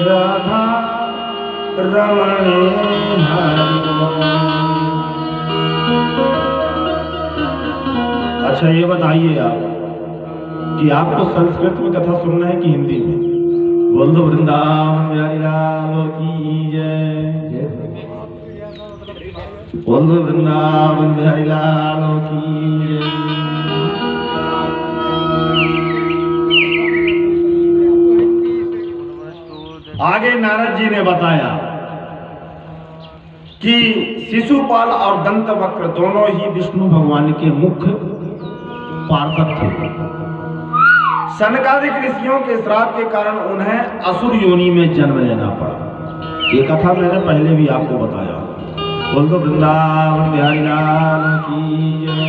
राधा रमणे हरि। अच्छा ये बताइए आप कि आपको संस्कृत में कथा सुनना है कि हिंदी में? बोल दो वृंदावन बिहारी लाल की जय। बोल दो वृंदावन बिहारी लाल की जय। आगे नारद जी ने बताया कि शिशुपाल और दंतवक्र दोनों ही विष्णु भगवान के मुख्य पार्षद थे। सनकादिक ऋषियों के श्राप के कारण उन्हें असुर योनि में जन्म लेना पड़ा। ये कथा मैंने पहले भी आपको बताया। बोल दो वृंदावन बिहारी लाल की जय।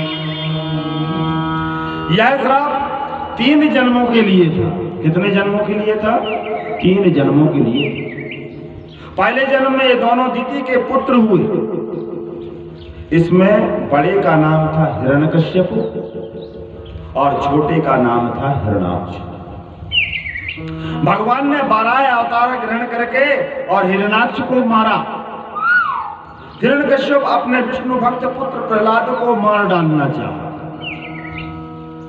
यह श्राप 3 जन्मों के लिए था। कितने जन्मों के लिए था? 3 जन्मों के लिए। पहले जन्म में ये दोनों दिति के पुत्र हुए। इसमें बड़े का नाम था हिरण्यकश्यप और छोटे का नाम था हिरण्याक्ष। भगवान ने 12 अवतार ग्रहण करके और हिरण्याक्ष को मारा। हिरण्यकश्यप अपने विष्णु भक्त पुत्र प्रहलाद को मार डालना चाहा।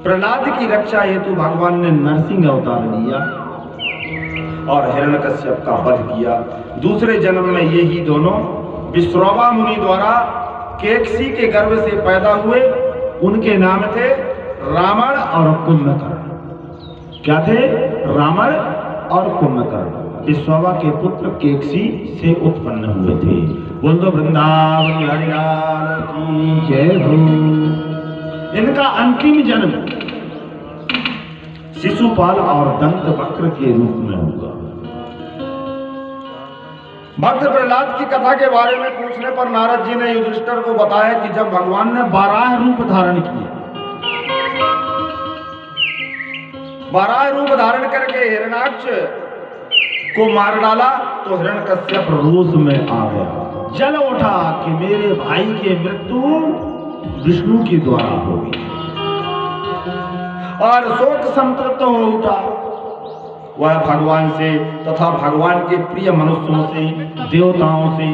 प्रहलाद की रक्षा हेतु भगवान ने नरसिंह अवतार लिया और हिरण्यकश्यप का वध किया। दूसरे जन्म में ये ही दोनों विश्रवा मुनि द्वारा केकसी के गर्भ से पैदा हुए। उनके नाम थे रावण और कुंभकर्ण। क्या थे? रावण और कुंभकर्ण विश्रवा के पुत्र केकसी से उत्पन्न हुए थे। बोल दो वृंदावन बिहारी लाल की जय हो। इनका अंतिम जन्म शिशुपाल और दंतवक्र के रूप में होगा। भक्त प्रहलाद की कथा के बारे में पूछने पर नारद जी ने युधिष्ठिर को बताया कि जब भगवान ने 12 रूप धारण किए, 12 रूप धारण करके हिरण्याक्ष को मार डाला तो हिरण्यकश्यप रोष में आ गया। जल उठा कि मेरे भाई की मृत्यु विष्णु के द्वारा होगी और शोक संतप्त हो उठा। वह भगवान से तथा भगवान के प्रिय मनुष्यों से, देवताओं से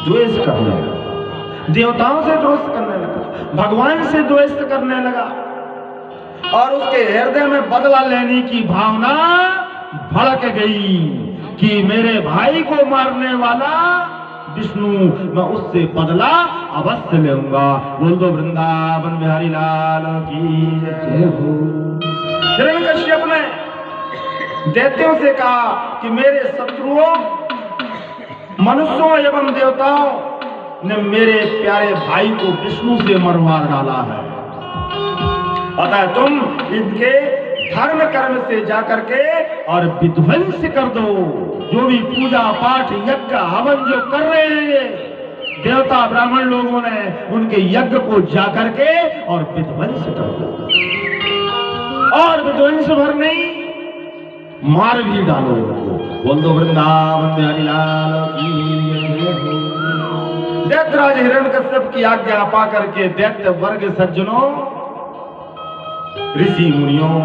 द्वेष करने लगा। देवताओं से द्वेष करने लगा, भगवान से द्वेष करने लगा और उसके हृदय में बदला लेने की भावना भड़क गई कि मेरे भाई को मारने वाला विष्णु, मैं उससे बदला अवश्य लूंगा। बोल दो वृंदावन बिहारी लाल की जय हो। हिरण्यकश्यप ने दैत्यों से कहा कि मेरे शत्रुओं, मनुष्यों एवं देवताओं ने मेरे प्यारे भाई को विष्णु से मरवा डाला है। अतः तुम इनके धर्म कर्म से जाकर के और विध्वंस कर दो। जो भी पूजा पाठ यज्ञ हवन जो कर रहे हैं देवता ब्राह्मण लोगों ने, उनके यज्ञ को जाकर के और विध्वंस कर दो। और विध्वंस भर नहीं, मार भी डालो उनको। बोल दो वृंदावन बिहारी लाल की जय हो। दैत्यराज हिरण्यकश्यप की आज्ञा पा करके दैत्य वर्ग सज्जनों, ऋषि मुनियों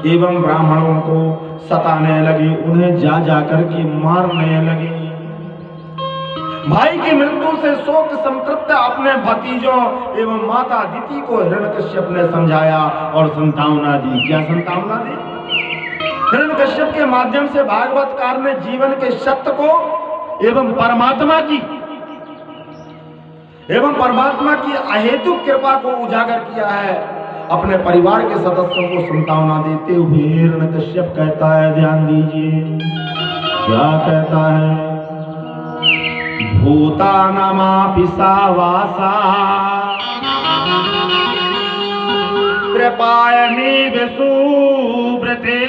एवं ब्राह्मणों को सताने लगे, उन्हें जा जाकर के मारने लगे। भाई की मृत्यु से शोक संतप्त अपने भतीजों एवं माता दिति को हिरण्यकश्यप ने समझाया और संतावना दी। क्या संतावना दी? हिरण्यकश्यप के माध्यम से भागवतकार ने जीवन के सत्य को एवं परमात्मा की अहेतुक कृपा को उजागर किया है। अपने परिवार के सदस्यों को संतावना देते हुए हिरण्यकश्यप कहता है, ध्यान दीजिए क्या कहता है। भूतानामापि सावासा कृपायनीव सुव्रते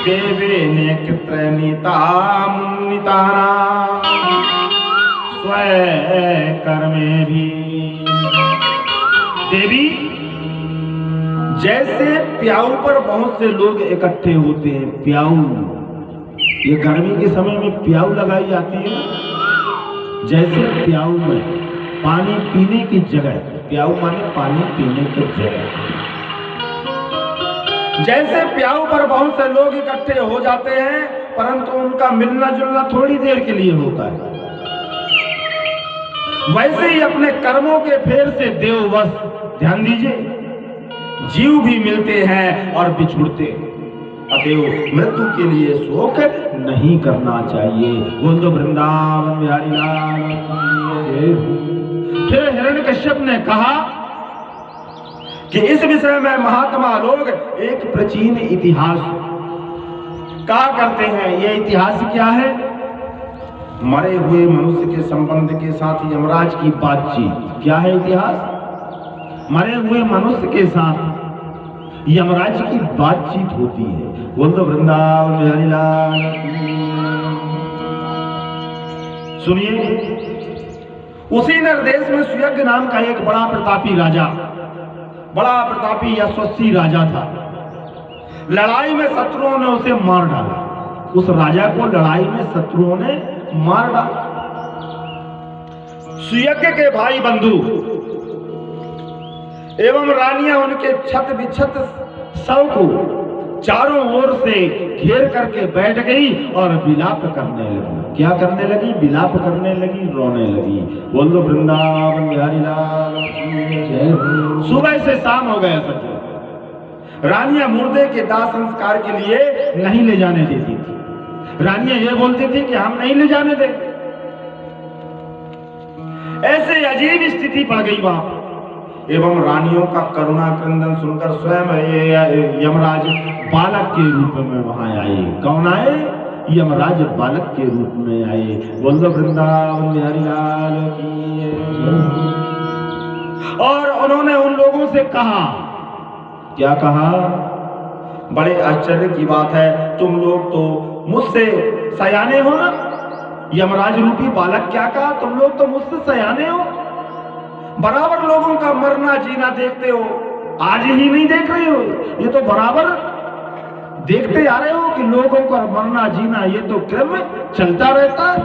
देवे नेत्रनीता मुन्निताना स्वयं कर्मे भी। देवी, जैसे प्याऊ पर बहुत से लोग इकट्ठे होते हैं, प्याऊ, ये गर्मी के समय में प्याऊ लगाई जाती है। जैसे प्याऊ में पानी पीने की जगह, प्याऊ माने पानी पीने की जगह, जैसे प्याऊ पर बहुत से लोग इकट्ठे हो जाते हैं, परंतु उनका मिलना जुलना थोड़ी देर के लिए होता है, वैसे ही अपने कर्मों के फेर से देववश, ध्यान दीजिए, जीव भी मिलते हैं और बिछुड़ते। अतएव मृत्यु के लिए शोक नहीं करना चाहिए। बोल दो वृंदावन बिहारी लाल की। फिर हिरण्यकश्यप ने कहा कि इस विषय में महात्मा लोग एक प्राचीन इतिहास कहा करते हैं। यह इतिहास क्या है? मरे हुए मनुष्य के संबंध के साथ यमराज की बातचीत। क्या है इतिहास? मरे हुए मनुष्य के साथ यमराज की बातचीत होती है। बोल दो वृंदावन बिहारी लाल। सुनिए, उसी निर्देश में सुयज्ञ नाम का एक बड़ा प्रतापी राजा, बड़ा प्रतापी यशस्वी राजा था। लड़ाई में शत्रुओं ने उसे मार डाला। उस राजा को लड़ाई में शत्रुओं ने मार डाला। सुयज्ञ के भाई बंधु एवं रानियां उनके छत बिछत शव को चारों ओर से घेर करके बैठ गई और विलाप करने लगी। क्या करने लगी? विलाप करने लगी, रोने लगी। बोल दो वृंदावन बिहारी लाल की। सुबह से शाम हो गया सच। रानियां मुर्दे के दाह संस्कार के लिए नहीं ले जाने देती थी। रानियां ये बोलती थी कि हम नहीं ले जाने देंगे। ऐसे अजीब स्थिति पड़ गई वहां। एवं रानियों का करुणा क्रंदन सुनकर स्वयं यमराज बालक के रूप में वहां आए। कौन आए? यमराज बालक के रूप में आए। बोल दो वृंदावन बिहारी लाल की। और उन्होंने उन लोगों से कहा, क्या कहा? बड़े आश्चर्य की बात है, तुम लोग तो मुझसे सयाने हो ना। यमराज रूपी बालक क्या कहा? तुम लोग तो मुझसे सयाने हो, बराबर लोगों का मरना जीना देखते हो। आज ही नहीं देख रहे हो, ये तो बराबर देखते आ रहे हो कि लोगों का मरना जीना ये तो क्रम चलता रहता है।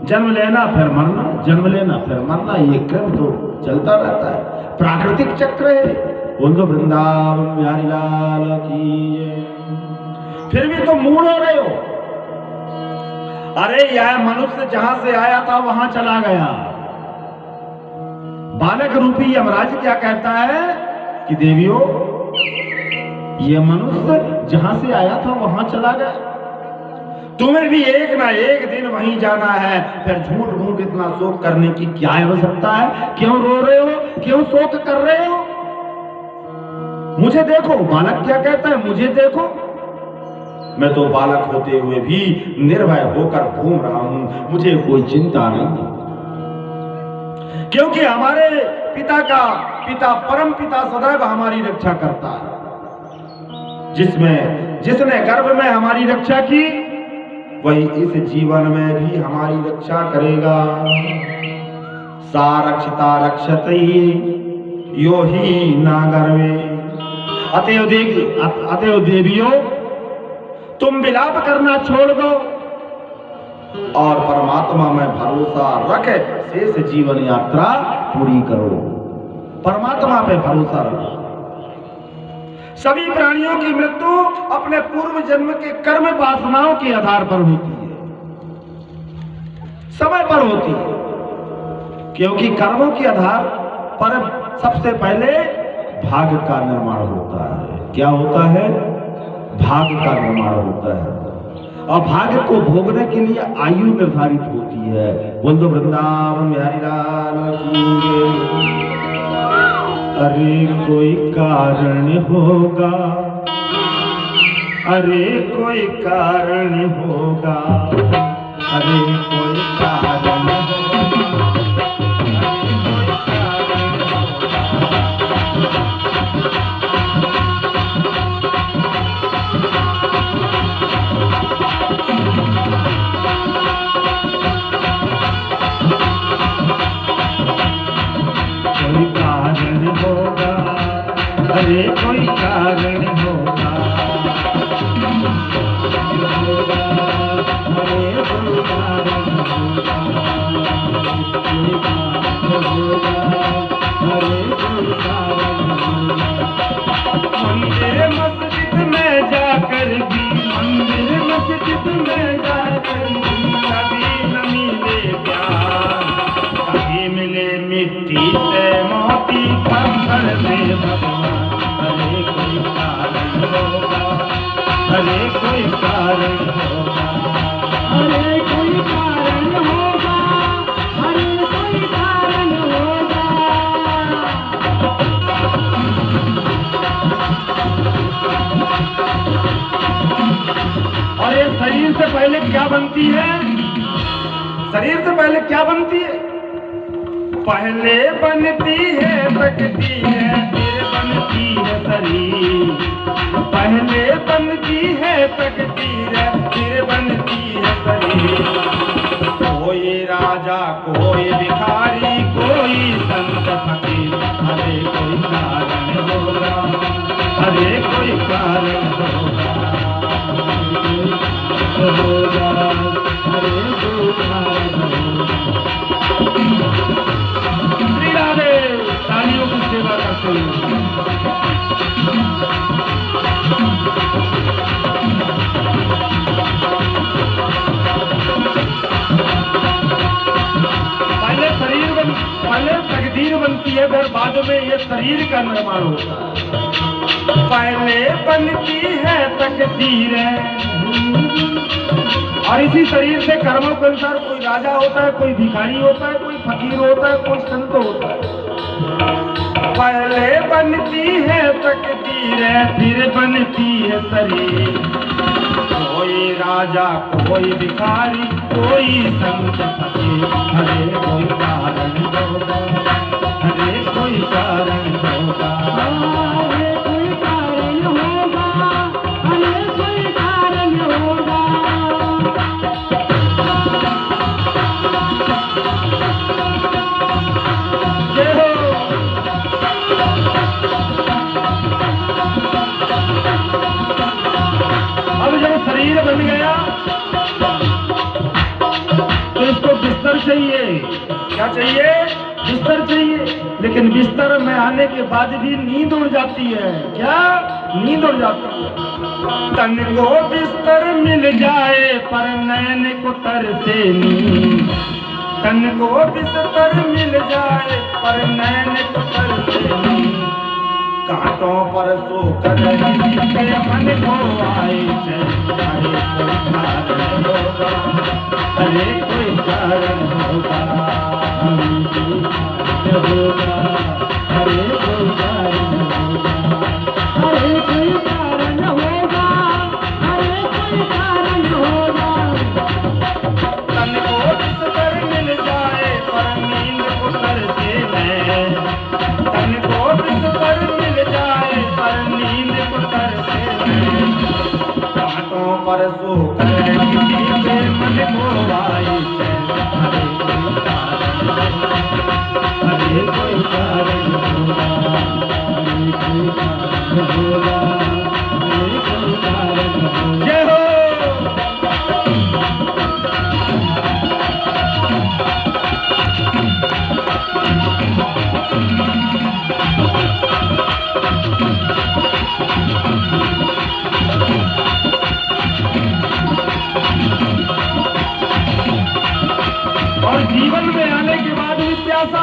जन्म लेना फिर मरना, जन्म लेना फिर मरना, ये क्रम तो चलता रहता है, प्राकृतिक चक्र है। बोल दो वृंदावन बिहारी लाल की। फिर भी तो मूड हो रहे हो। अरे यह मनुष्य जहां से आया था वहां चला गया। बालक रूपी यमराज क्या कहता है कि देवियों, ये मनुष्य जहां से आया था वहां चला गया। तुम्हें भी एक ना एक दिन वहीं जाना है। फिर झूठ मूठ इतना शोक करने की क्या आवश्यकता है? क्यों रो रहे हो? क्यों शोक कर रहे हो? मुझे देखो। बालक क्या कहता है? मुझे देखो, मैं तो बालक होते हुए भी निर्भय होकर घूम रहा हूं, मुझे कोई चिंता नहीं। क्योंकि हमारे पिता परम पिता सदैव हमारी रक्षा करता है। जिसने गर्भ में हमारी रक्षा की, वही इस जीवन में भी हमारी रक्षा करेगा। सा रक्षिता रक्षते यो ही ना गर्वे। अतएव देवियों, तुम विलाप करना छोड़ दो और परमात्मा में भरोसा रख शेष जीवन यात्रा पूरी करो। परमात्मा पे भरोसा रखो। सभी प्राणियों की मृत्यु अपने पूर्व जन्म के कर्म वासनाओं के आधार पर होती है, समय पर होती है। क्योंकि कर्मों के आधार पर सबसे पहले भाग्य का निर्माण होता है। क्या होता है? भाग्य का निर्माण होता है। और भाग्य को भोगने के लिए आयु निर्धारित होती है। बोल दो वृंदावन बिहारी लाल की। अरे कोई कारण होगा, अरे कोई कारण होगा, अरे कोई कारण होगा। अरे कोई कारण होगा, अरे कोई कारण होगा। अरे कोई कारण होगा, अरे कोई कारण होगा, अरे कोई कारण होगा। और ये शरीर से पहले क्या बनती है? शरीर से पहले क्या बनती है? पहले बनती है तकदीर, फिर बनती है शरीर। पहले बनती है तकदीर, फिर बनती है शरीर। कोई राजा, कोई भिखारी, कोई संत फकीर, अरे कोई कारण होगा, अरे कोई कारण होगा, होगा, अरे कोई कारण होगा। श्री राधे, तालियों की सेवा करते हैं। पहले तकदीर बनती है, फिर बाद में ये शरीर का निर्माण होता है। पहले बनती है तकदीर, और इसी शरीर से कर्मों के अनुसार कोई राजा होता है, कोई भिखारी होता है, कोई फकीर होता है, कोई संत होता है। पहले बनती है तकदीर, फिर बनती है शरीर। कोई राजा, कोई भिखारी, कोई संत फकीर, अरे कोई कारण होगा, अरे कोई कारण होगा, अरे कोई कारण होगा, अरे कोई कारण होगा। जय हो। अब जब शरीर बन गया तो इसको बिस्तर चाहिए। क्या चाहिए? बिस्तर चाहिए। लेकिन बिस्तर में आने के बाद भी नींद उड़ जाती है। क्या? नींद उड़ जाती है। तन को बिस्तर मिल जाए पर नैन को तरसे नींद। तन को बिस्तर मिल जाए पर नैन को तरसे नींद। कांटों पर सोकर किसी के मन को आए चैन। अरे कोई कारण होगा, अरे कोई कारण होगा, अरे कोई कारण होगा, अरे कोई कारण होगा, अरे कोई कारण होगा। तन को बिस्तर मिल जाए पर नींद को तरसे नैन। तन को बिस्तर मिल जाए पर नींद को तरसे नैन। कांटों पर सोकर किसी के मन को आए चैन। अरे कोई कारण होगा, अरे कोई कारण होगा, अरे कोई कारण होगा। जय हो। और जीवन में आने के बाद भी प्यासा,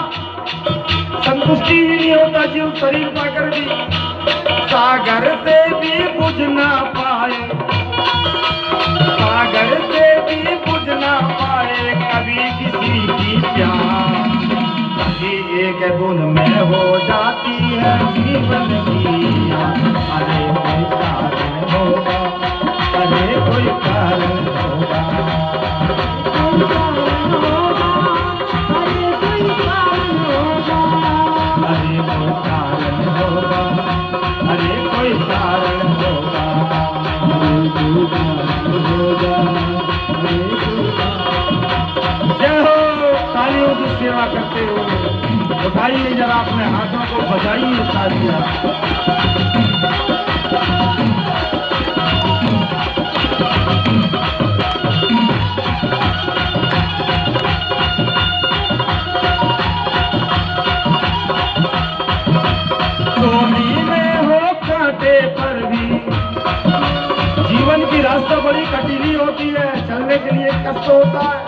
संतुष्टि ही नहीं होता जीव शरीर पाकर भी। सागर से भी बुझ ना पाए, सागर से भी बुझ ना पाए कभी किसी की प्यास। कभी एक बूंद में हो जाती है जीवन की आग। अरे कोई कारण होगा, अरे कोई कारण होगा, कोई कारण होगा, अरे कोई कारण होगा। अरे कोई कारण होगा, अरे कोई कारण होगा, अरे कोई कारण होगा, अरे कोई कारण। जय हो। तालियों की सेवा करते हो। उठाइए जरा अपने हाथों को, बजाइए तालियां। चोली में हो कांटे पर भी, जीवन की रास्ता बड़ी कठिनी होती है, चलने के लिए कष्ट होता है।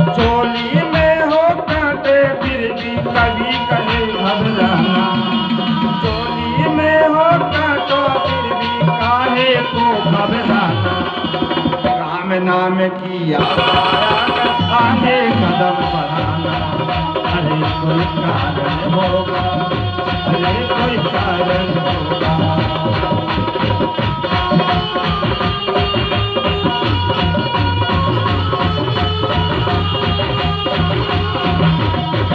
चोली में हो कांटे फिर भी कभी कहे घबराना। चोली में हो कांटो फिर भी काहे को घबराना, राम नाम की आगे कदम बढ़ाना। अरे कोई कारण होगा, अरे कोई कारण होगा।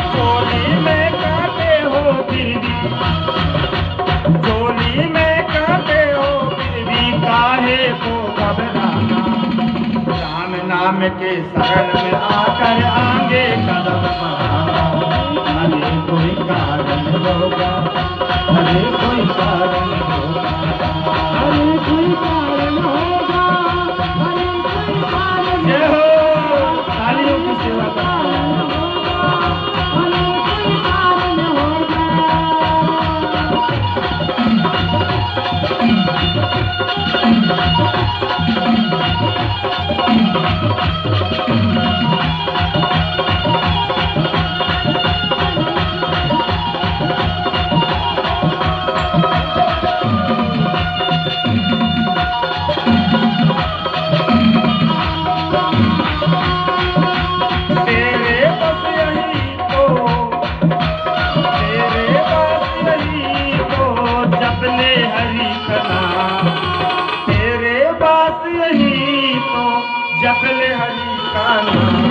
झोली में कांटे हो फिर भी, झोली में कांटे हो फिर भी काहे को घबराना। राम नाम के शरण में आकर आगे कदम बढ़ाना। अरे कोई कारण होगा, अरे कोई कारण होगा, अरे कोई कारण होगा, अरे कोई कारण जय हो तालियों की सेवा का। होगा, अरे कोई कारण होगा। तेरे बस यही तो, तेरे बस यही तो जप ले हरि का नाम। तेरे बस यही तो जप ले हरि का नाम।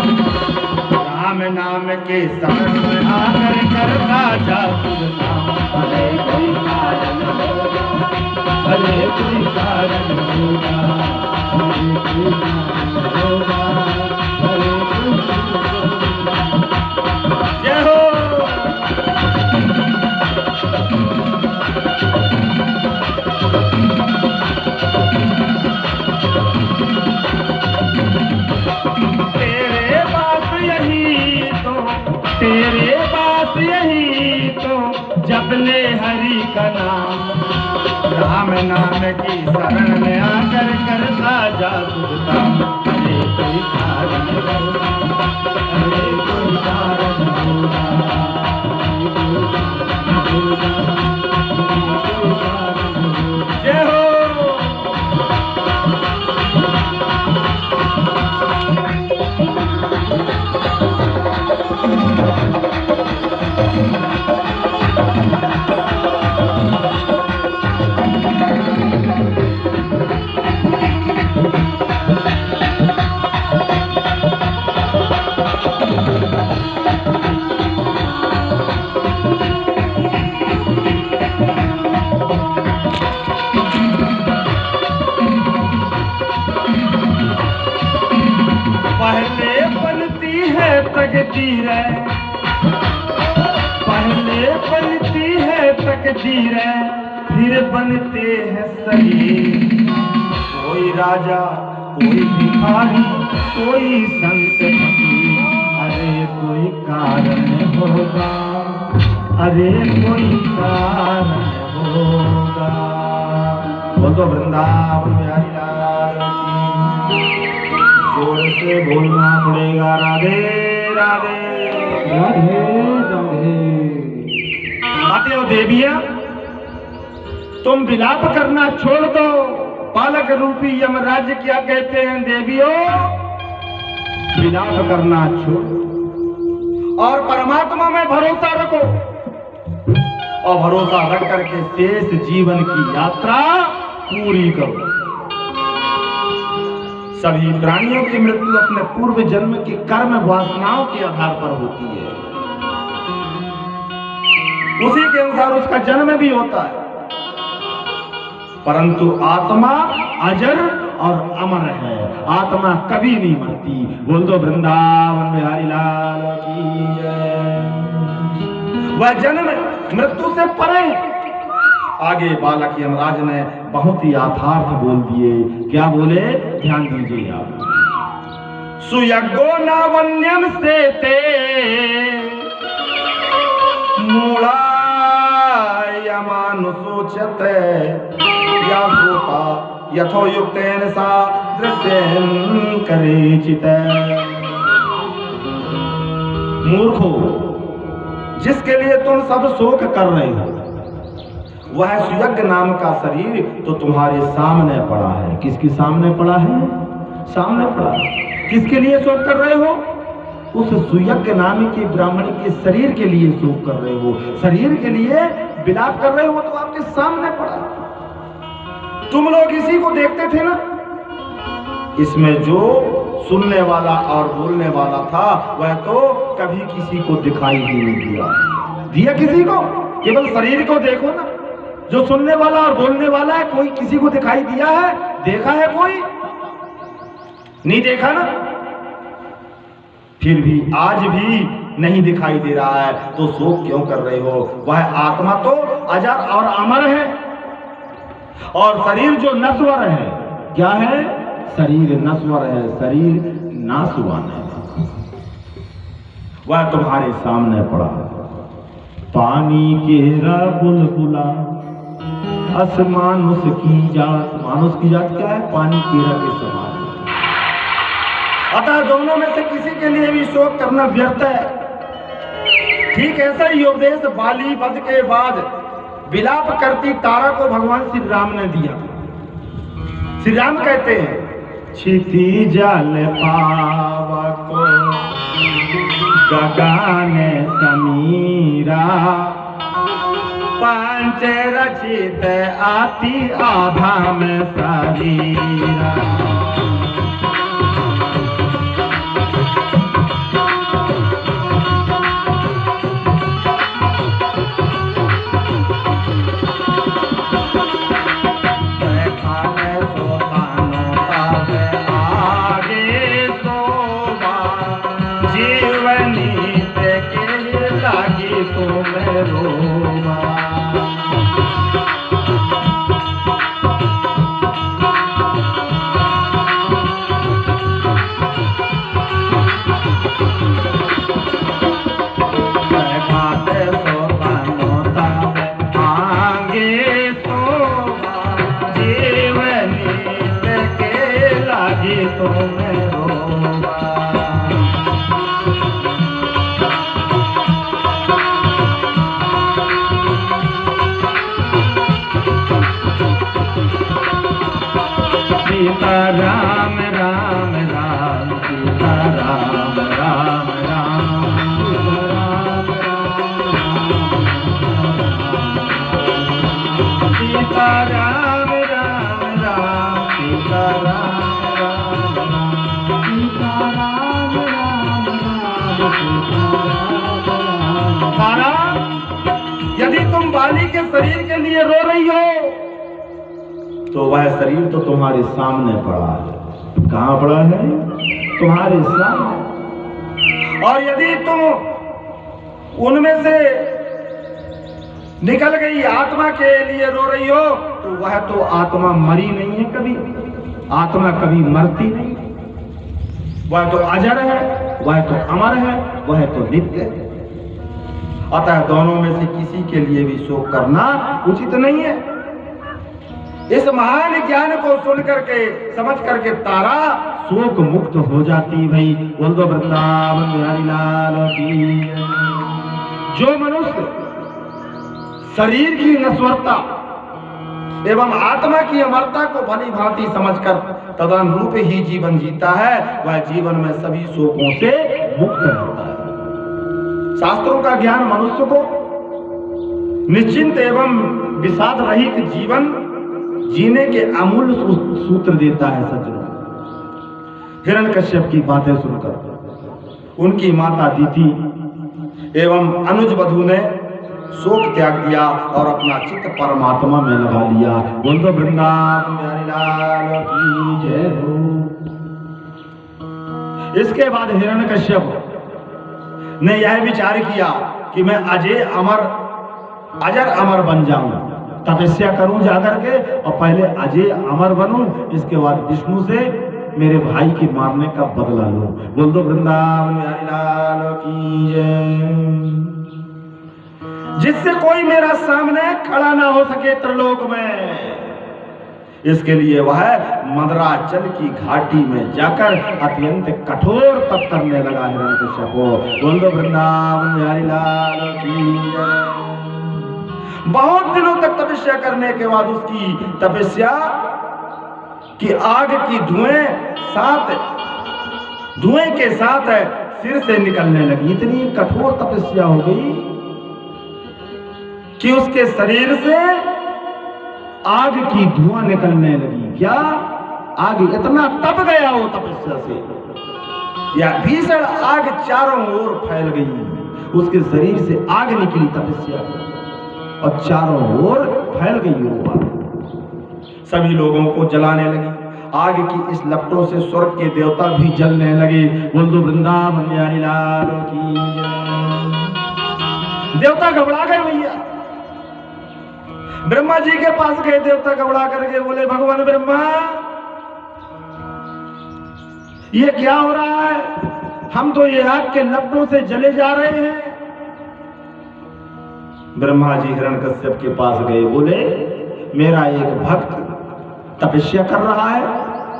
राम नाम के शरण में आकर करता जा तुझ काम। अरे कोई कारण होगा, अरे कोई कारण होगा, अरे कोई कारण होगा, अरे कोई कारण होगा। जय हो तेरे पास यही तो, तेरे पास यही तो जप ले हरि का नाम। राम नाम की शरण में आकर करता जा तुझ काम। अरे कोई कारण होगा, अरे कोई कारण होगा, अरे कोई कारण होगा, अरे कोई कारण होगा। जय हो पहले बनती है तकदीर, पहले बनती है तकदीर, फिर बनते हैं सही। कोई राजा, कोई भिखारी, कोई संत फकीर। अरे कोई कारण होगा, अरे कोई कारण होगा। बोल तो वृंदावन बिहारी लाल की। जोर से बोलना पड़ेगा राधे राधे राधे राधे। आते हो देवियां, तुम विलाप करना छोड़ दो। बालक रूपी यमराज क्या कहते हैं देवियों? विलाप करना छोड़ो और परमात्मा में भरोसा रखो, और भरोसा रख करके शेष जीवन की यात्रा पूरी करो। सभी प्राणियों की मृत्यु अपने पूर्व जन्म की कर्म वासनाओं के आधार पर होती है, उसी के अनुसार उसका जन्म भी होता है। परंतु आत्मा अजर और अमर है, आत्मा कभी नहीं मरती। बोल दो वृंदावन बिहारी लाल की जय। वह जन्म मृत्यु से परे है। आगे बालक यमराज ने बहुत ही यथार्थ बोल दिए। क्या बोले? ध्यान दीजिए आप। सुयज्ञो नावन्यम से ते मूला यमानुशोचते या सोता यथो युक्तेन सा दृश्यं करेचित। मूर्खो, जिसके लिए तुम सब शोक कर रहे हो वह सुयज्ञ नाम का शरीर तो तुम्हारे सामने पड़ा है। किसके सामने पड़ा है? सामने पड़ा है। किसके लिए शोक कर रहे हो? उस सुयज्ञ नाम के ब्राह्मण के शरीर के लिए शोक कर रहे हो, शरीर के लिए विलाप कर रहे हो, तो आपके सामने पड़ा। तुम लोग इसी को देखते थे ना। इसमें जो सुनने वाला और बोलने वाला था वह तो कभी किसी को दिखाई ही नहीं दिया किसी को। केवल शरीर को देखो ना, जो सुनने वाला और बोलने वाला है, कोई किसी को दिखाई दिया है? देखा है कोई? नहीं देखा ना। फिर भी आज भी नहीं दिखाई दे रहा है तो शोक क्यों कर रहे हो? वह आत्मा तो अजर और अमर है, और शरीर जो नश्वर है, क्या है? शरीर नश्वर है, शरीर नाशवान है। वह तुम्हारे सामने पड़ा है। पानी केरा बुलबुला अस मानुष की जात। मानुष की जात क्या है? पानी केरा के समान। अतः दोनों में से किसी के लिए भी शोक करना व्यर्थ है। ठीक ऐसा ही उपदेश बाली वध के बाद विलाप करती तारा को भगवान श्री राम ने दिया। श्री राम कहते हैं, छिति जल पावको गगन समीरा, पंच रचित आति आधा में शरीरा। राम राम राम सीता राम राम राम सीता राम राम राम सीता राम राम राम सीता राम राम राम। तारा, यदि तुम बाली के शरीर के लिए रो रही हो तो वह शरीर तो तुम्हारे सामने पड़ा है। कहां पड़ा है? तुम्हारे सामने। और यदि तुम उनमें से निकल गई आत्मा के लिए रो रही हो तो वह तो आत्मा मरी नहीं है कभी, आत्मा कभी मरती नहीं। वह तो अजर है, वह तो अमर है, वह तो नित्य है। अतः दोनों में से किसी के लिए भी शोक करना उचित नहीं है। इस महान ज्ञान को सुन करके, समझ करके तारा शोक मुक्त हो जाती। भाई बोल दो वृंदावन बिहारी लाल की। जो मनुष्य शरीर की नश्वरता एवं आत्मा की अमरता को भली भांति समझकर तदनुरूप ही जीवन जीता है, वह जीवन में सभी शोकों से मुक्त रहता है। शास्त्रों का ज्ञान मनुष्य को निश्चिंत एवं विषाद रहित जीवन जीने के अमूल्य सूत्र देता है। सज्जनों, हिरण्यकश्यप की बातें सुनकर उनकी माता दीति एवं अनुज वधु ने शोक त्याग दिया और अपना चित्त परमात्मा में लगा लिया। बोल दो वृंदावन बिहारी लाल की जय हो। इसके बाद हिरण्यकश्यप ने यह विचार किया कि मैं अजर अमर बन जाऊं, तपस्या करूं जाकर के और पहले अजय अमर बनूं, इसके बाद विष्णु से मेरे भाई के मारने का बदला लूं। बोल दो वृंदावन बिहारी लाल की जय। जिससे कोई मेरा सामने खड़ा ना हो सके त्रिलोक में, इसके लिए वह मदराचल की घाटी में जाकर अत्यंत कठोर तप करने लगा हिरण्यकश्यप को। बोल दो वृंदावन बिहारी लाल की जय। बहुत दिनों तक तपस्या करने के बाद उसकी तपस्या की आग की धुएं के साथ सिर से निकलने लगी। इतनी कठोर तपस्या हो गई कि उसके शरीर से आग की धुआं निकलने लगी। क्या आग इतना तप गया वो तपस्या से, या भीषण आग चारों ओर फैल गई। उसके शरीर से आग निकली तपस्या और चारों ओर फैल गई वो आग, सभी लोगों को जलाने लगी। आग की इस लपटों से स्वर्ग के देवता भी जलने लगे। बोल दो वृंदावन बिहारी लाल की जय। देवता घबरा गए भैया, ब्रह्मा जी के पास गए। देवता घबरा करके बोले भगवान ब्रह्मा, ये क्या हो रहा है? हम तो ये आग के लपटों से जले जा रहे हैं। ब्रह्मा जी हिरण्यकश्यप के पास गए, बोले मेरा एक भक्त तपस्या कर रहा है,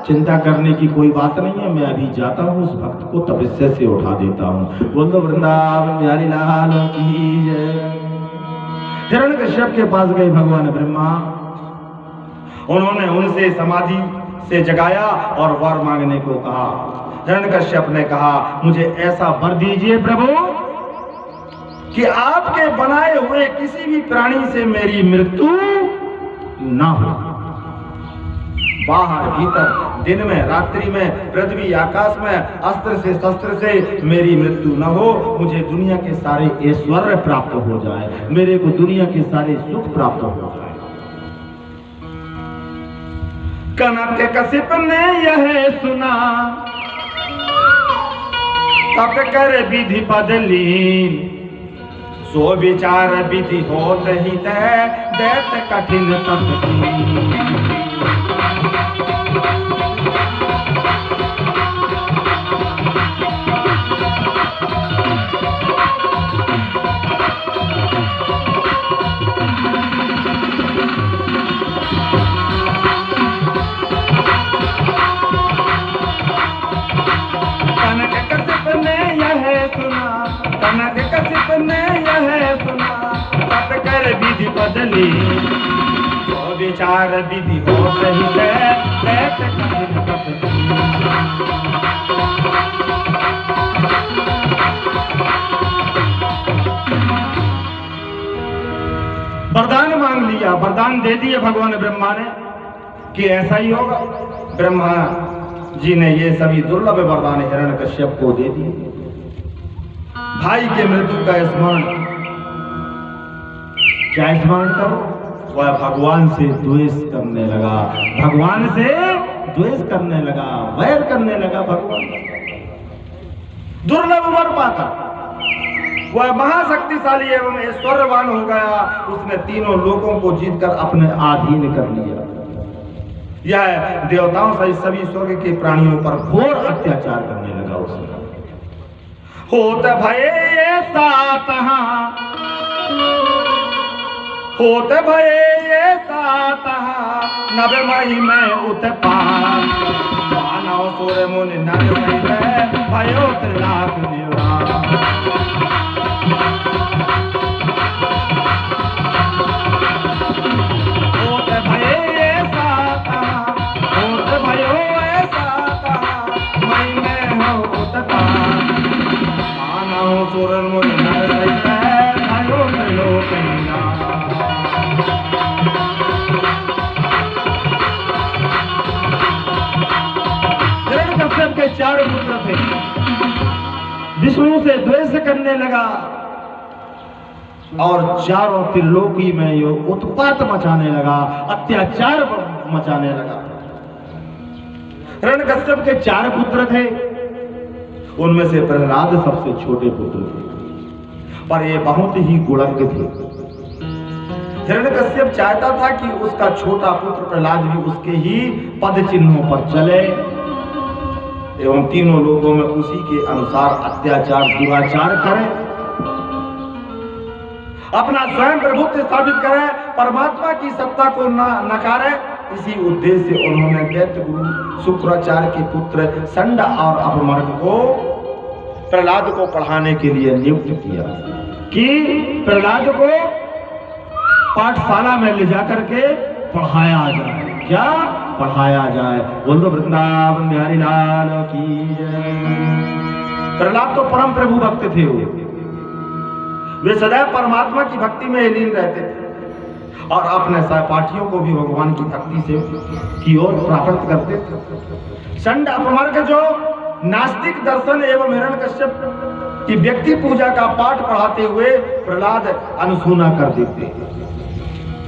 चिंता करने की कोई बात नहीं है, मैं अभी जाता हूं, उस भक्त को तपस्या से उठा देता हूं। बोल दो वृंदावन बिहारी लाल की जय। हिरण्यकश्यप के पास गए भगवान ब्रह्मा, उन्होंने उनसे समाधि से जगाया और वर मांगने को कहा। हिरण्यकश्यप ने कहा, मुझे ऐसा वर दीजिए प्रभु कि आपके बनाए हुए किसी भी प्राणी से मेरी मृत्यु ना हो। बाहर भीतर, दिन में रात्रि में, पृथ्वी आकाश में, अस्त्र से शस्त्र से मेरी मृत्यु न हो। मुझे दुनिया के सारे ऐश्वर्य प्राप्त हो जाए, मेरे को दुनिया के सारे सुख प्राप्त हो जाए। कनक कश्यप ने यह सुना, तप कर विधि बदली, सो विचार विधि होत ही दैत कठिन तप। कनक कश्यप ने यह सुना, तप कर विधि बदली, तो विचार विधि हो रही दैत कठिन तप। वरदान मांग लिया, वरदान दे दिए भगवान ब्रह्मा ने कि ऐसा ही होगा। ब्रह्मा जी ने ये सभी दुर्लभ वरदान हिरण्यकश्यप को दे दिए। भाई के मृत्यु का स्मरण, क्या स्मरण करो? वह भगवान से द्वेष करने लगा, भगवान से द्वेष करने लगा, वैर करने लगा भगवान। दुर्लभ वर पाता, वह महाशक्तिशाली एवं ऐश्वर्यवान हो गया। उसने तीनों लोगों को जीतकर अपने अधीन कर लिया। यह देवताओं सहित सभी स्वर्ग के प्राणियों पर घोर अत्याचार करने लगा। उसने होत भये ऐसा तहां, होत भये ऐसा तहां, नभ मही में उत्पात, मानव सुर मुनि नर सहित भयो त्रिलाख निवास। होत भये ऐसा तहां, होत भयो ऐसा तहां, मही में हो उत्पात, सुरन मुनि नर सहित भयो त्रिलोक निवास। हिरण्यकश्यप के 4 पुत्र थे। विष्णु से द्वेष करने लगा और चारों त्रिलोकी में यो उत्पात मचाने लगा, अत्याचार मचाने लगा। हिरण्यकश्यप के 4 पुत्र थे, उनमें से प्रहलाद सबसे छोटे पुत्र थे, पर ये बहुत ही गुणज्ञ थे। हिरण्यकश्यप चाहता था कि उसका छोटा पुत्र प्रहलाद भी उसके ही पद चिन्हों पर चले एवं तीनों लोगों में उसी के अनुसार अत्याचार दुराचार करे, अपना स्वयं प्रभुत्व स्थापित करे, परमात्मा की सत्ता को नकारे। इसी उद्देश्य से उन्होंने दैत्य गुरु शुक्राचार्य के पुत्र संड और अपमर्ग को प्रहलाद को पढ़ाने के लिए नियुक्त किया कि प्रहलाद को पाठशाला में ले जाकर के पढ़ाया जाए। क्या पढ़ाया जाए? बोल दो वृंदावन बिहारी लाल की जय। प्रहलाद तो परम प्रभु भक्त थे। वे सदैव परमात्मा की भक्ति में लीन रहते थे और अपने सहपाठियों को भी भगवान की भक्ति से की ओर प्राप्त करते थे। षंड अपमार्ग जो नास्तिक दर्शन एवं हिरण्यकश्यप की व्यक्ति पूजा का पाठ पढ़ाते हुए प्रहलाद अनुसूना कर देते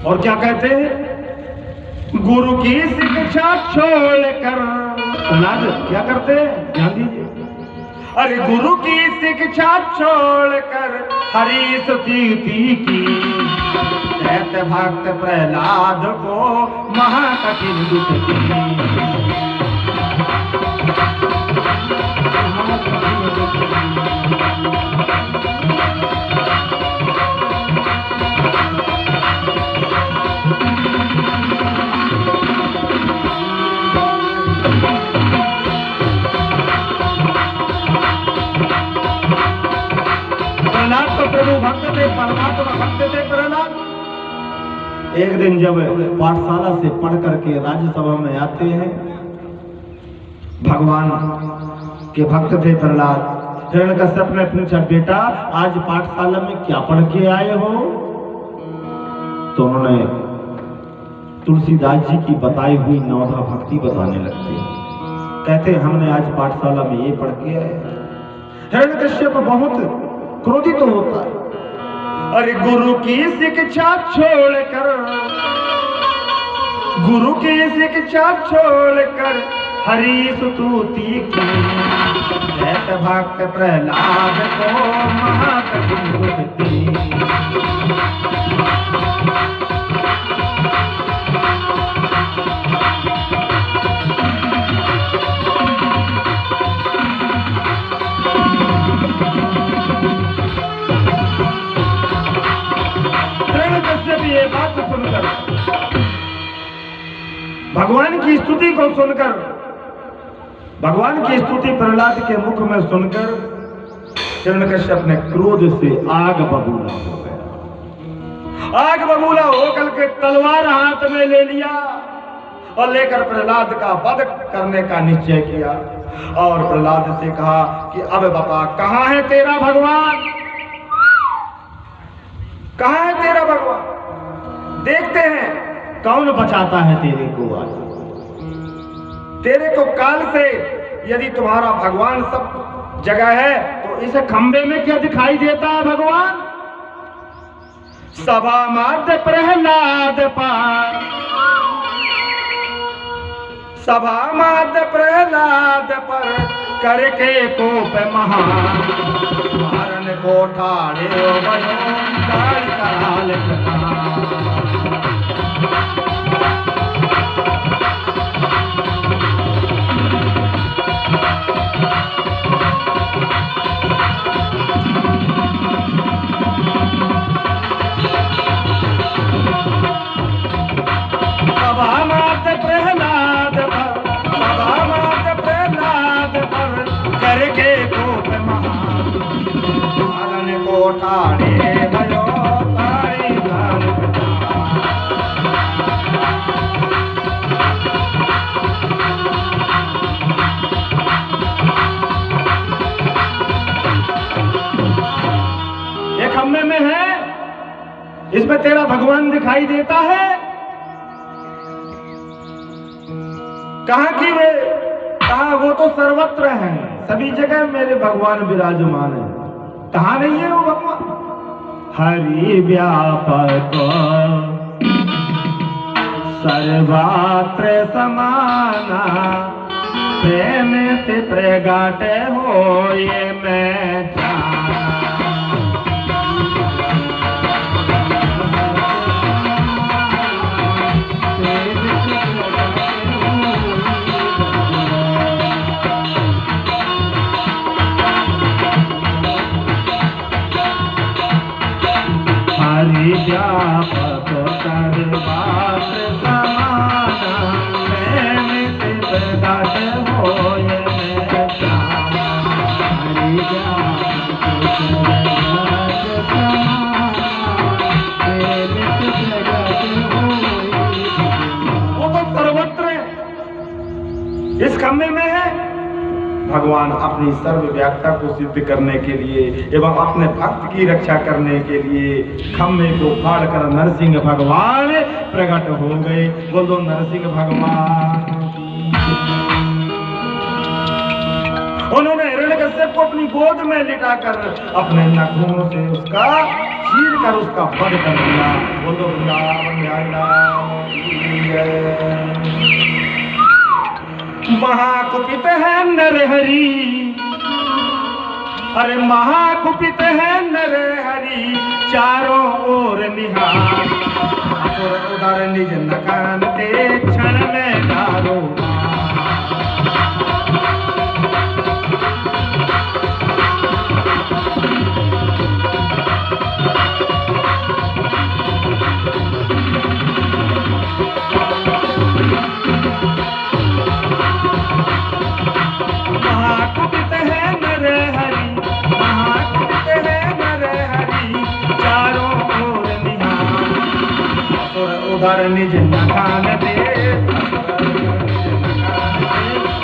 और क्या कहते हैं? गुरु की शिक्षा छोड़कर प्रहलाद क्या करते हैं? ध्यान दीजिए। अरे गुरु की शिक्षा छोड़कर हरि स्तुति की, कहते भक्त प्रहलाद को महाकठिन दुख की। प्रहलाद तो प्रभु भक्त थे, परमात्मा भक्त थे प्रहलाद। एक दिन जब पाठशाला से पढ़ करके राज्यसभा में आते हैं, भगवान के भक्त थे प्रहलाद। हिरण्यकश्यप ने पूछा, बेटा आज पाठशाला में क्या पढ़ के आए हो? तो उन्होंने तुलसीदास जी की बताई हुई नवधा भक्ति बताने लगते हैं। कहते हमने आज पाठशाला में ये पढ़ के आए। हिरण्यकश्यप बहुत क्रोधित तो होता है। अरे गुरु की शिक्षा छोड़कर, गुरु की शिक्षा छोड़कर हरि स्तुति की, कहते भक्त प्रहलाद को महाकठिन दुख की। ये बात सुनकर, भगवान की स्तुति को सुनकर, भगवान की स्तुति प्रहलाद के मुख में सुनकर हिरण्यकश्यप ने क्रोध से आग बबूला हो गया। आग बबूला होकर के तलवार हाथ में ले लिया और लेकर प्रहलाद का वध करने का निश्चय किया और प्रहलाद से कहा कि अब बता, कहां है तेरा भगवान? कहां है तेरा भगवान? देखते हैं कौन बचाता है तेरे को आज। तेरे को काल से यदि तुम्हारा भगवान सब जगह है तो इस खंबे में क्या दिखाई देता है भगवान? सभा माध्य प्रहलाद पार, सभा माध्य प्रहलाद पर करके कोप महान, मारन को ठाड़े कराल करके कोप महान, मारन को ठाड़े भयो तारी दान। ये खम्बे में है, इसमें तेरा भगवान दिखाई देता है। कहाँ की वे? कहा वो तो सर्वत्र है, सभी जगह मेरे भगवान विराजमान है। कहाँ नहीं है वो भगवान? हरि व्यापक सर्वत्र समाना, प्रेम ते प्रगट हो ये मैं जाना। हरि व्यापक सर्वत्र समाना, प्रेम ते प्रगट होय मैं जाना। हरि व्यापक सर्वत्र समाना, प्रेम ते इस खम्भे में है भगवान अपनी सर्वव्यापकता को सिद्ध करने के लिए एवं अपने भक्त की रक्षा करने के लिए खम्भे को फाड़कर नरसिंह भगवान प्रकट हो गए। बोलो नरसिंह भगवान। उन्होंने हिरण्यकश्यप को अपनी गोद में लिटाकर अपने नाखूनों से उसका चीर कर उसका वध कर दिया। बोलो वृंदावन बिहारी लाल की जय। महाकुपित है नरहरि, अरे महाकुपित है नरहरि, चारों ओर निहार, असुर उदर निज नकान ते क्षण में डारो। उधर निज नकान दे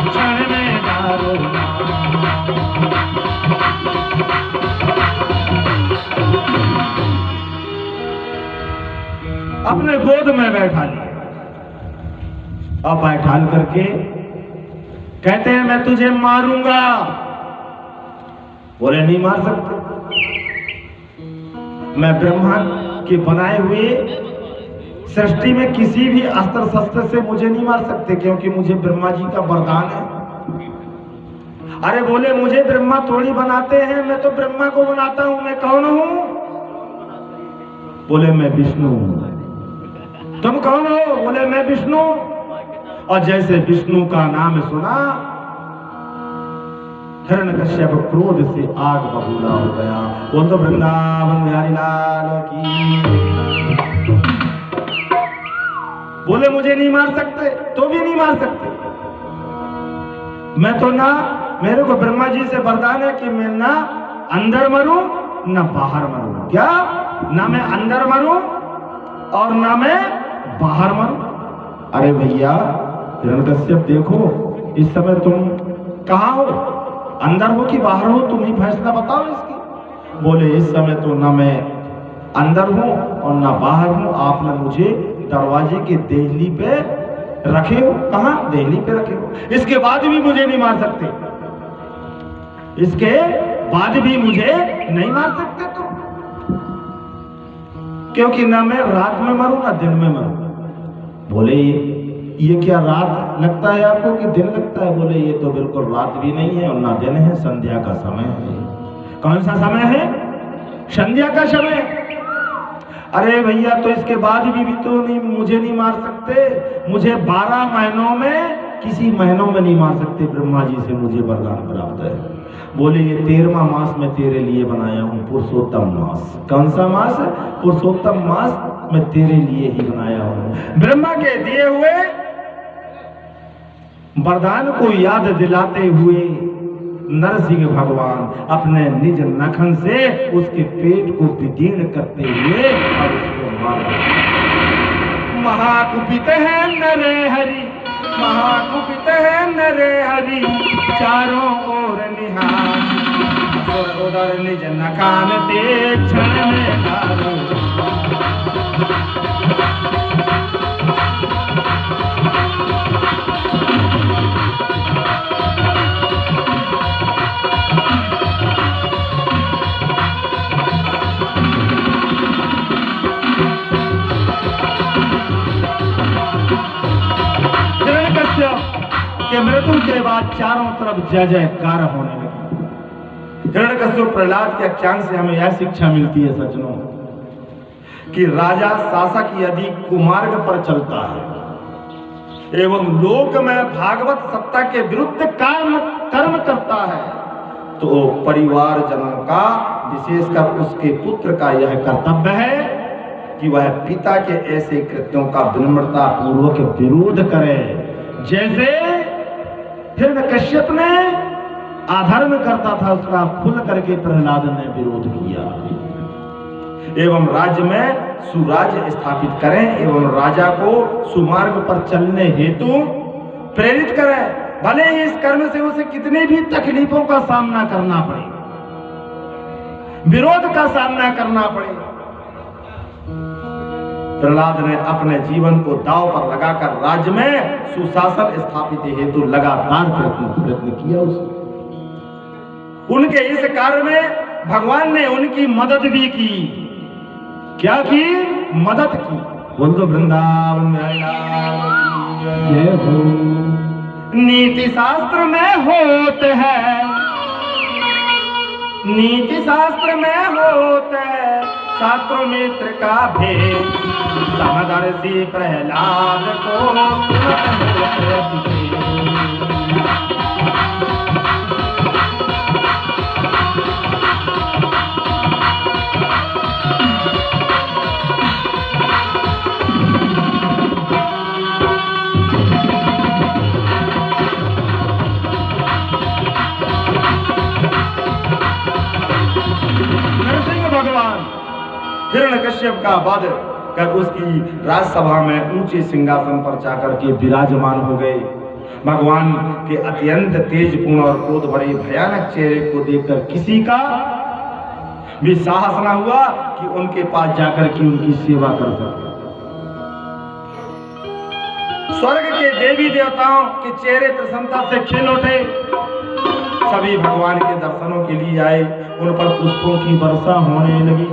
क्षण में डारो। अपने गोद में बैठा लिया। अब बैठाल करके कहते हैं मैं तुझे मारूंगा। बोले नहीं मार सकते, मैं ब्रह्मा के बनाए हुए सृष्टि में किसी भी अस्त्र शस्त्र से मुझे नहीं मार सकते, क्योंकि मुझे ब्रह्मा जी का वरदान है। अरे बोले मुझे ब्रह्मा थोड़ी बनाते हैं, मैं तो ब्रह्मा को बनाता हूं। मैं कौन हूं? बोले मैं विष्णु हूं। तुम कौन हो? बोले मैं विष्णु। और जैसे विष्णु का नाम सुना हिरण्यकश्यप क्रोध से आग बबूला हो गया। बोल तो वृंदावन बिहारी लाल की। बोले मुझे नहीं मार सकते, तो भी नहीं मार सकते। मैं तो ना, मेरे को ब्रह्मा जी से वरदान है कि मैं ना अंदर मरूं ना बाहर मरूं। क्या? ना मैं अंदर मरूं और ना मैं बाहर मरूं। अरे भैया हिरण्यकश्यप देखो, इस समय तुम कहां हो? अंदर हो कि बाहर हो? तुम ही फैसला बताओ इसकी। बोले इस समय तो ना मैं अंदर हूं और ना बाहर हूं। आपने मुझे दरवाजे के देहली पे रखे हो। कहां? देहली पे रखे हो। इसके बाद भी मुझे नहीं मार सकते, इसके बाद भी मुझे नहीं मार सकते तुम, क्योंकि ना मैं रात में मरूं ना दिन में मरूं। बोले ये क्या रात लगता है आपको कि दिन लगता है? बोले ये तो बिल्कुल रात भी नहीं है और ना दिन है, संध्या का समय है। कौन सा समय है? संध्या का समय। अरे भैया तो इसके बाद भी तो नहीं, मुझे नहीं मार सकते। मुझे 12 महीनों में किसी महीनों में नहीं मार सकते। ब्रह्मा जी से मुझे वरदान प्राप्त है। बोले ये 13वां मास मैं तेरे लिए बनाया हूं, पुरुषोत्तम मास। कौन सा मास? पुरुषोत्तम मास मैं तेरे लिए ही बनाया हूं। ब्रह्मा के दिए हुए वरदान को याद दिलाते हुए नरसिंह भगवान अपने निज नखन से उसके पेट को विदीर्ण करते हुए और उसको मार दिया। महाकुपित है नरहरि, महाकुपित है नरहरि, चारों ओर निहार, उधर निज नकान ते क्षण में डारो। के मृत्यु के बाद चारों तरफ जय जयकार होने लगी। हिरण्यकश्यप प्रहलाद के आख्यान से हमें यह शिक्षा मिलती है सज्जनों, कि राजा शासक यदि कुमार्ग पर चलता है एवं लोक में भागवत सत्ता के विरुद्ध कर्म करता है, तो परिवार जनों का विशेषकर उसके पुत्र का यह कर्तव्य है कि वह पिता के ऐसे कृत्यों का विनम्रता पूर्वक विरोध करे। जैसे हिरण्यकश्यप ने अधर्म करता था, उसका खुल करके प्रहलाद ने विरोध किया। एवं राज्य में सुराज्य स्थापित करें एवं राजा को सुमार्ग पर चलने हेतु प्रेरित करें। भले ही इस कर्म से उसे कितने भी तकलीफों का सामना करना पड़े, विरोध का सामना करना पड़े। प्रहलाद ने अपने जीवन को दांव पर लगाकर राज्य में सुशासन स्थापित हेतु लगातार प्रयत्न किया उसने। उनके इस कार्य में भगवान ने उनकी मदद भी की। क्या की? मदद की। बोल दो वृंदावन में जय हो। नीति शास्त्र में होते हैं, नीति शास्त्र में होते हैं शास्त्र मित्र का भेद। समदर्शी प्रहलाद को हिरण्यकश्यप का वध कर उसकी राजसभा में ऊंचे सिंहासन पर जाकर के विराजमान हो गए। भगवान के अत्यंत तेजपूर्ण और क्रोध भरे भयानक चेहरे को देखकर किसी का भी साहस न हुआ कि उनके पास जाकर के उनकी सेवा कर सके। स्वर्ग के देवी देवताओं के चेहरे प्रसन्नता से खिल उठे। सभी भगवान के दर्शनों के लिए आए। उन पर पुष्पों की वर्षा होने लगी।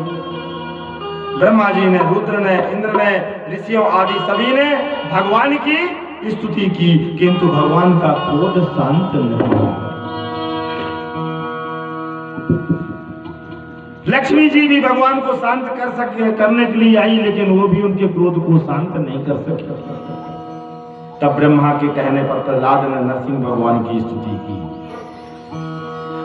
ब्रह्मा जी ने, रुद्र ने, इंद्र ने, ऋषियों आदि सभी ने भगवान की स्तुति की, किंतु भगवान का क्रोध शांत नहीं हुआ। लक्ष्मी जी भी भगवान को शांत करने के लिए आई, लेकिन वो भी उनके क्रोध को शांत नहीं कर सके। तब ब्रह्मा के कहने पर प्रहलाद ने नरसिंह भगवान की स्तुति की।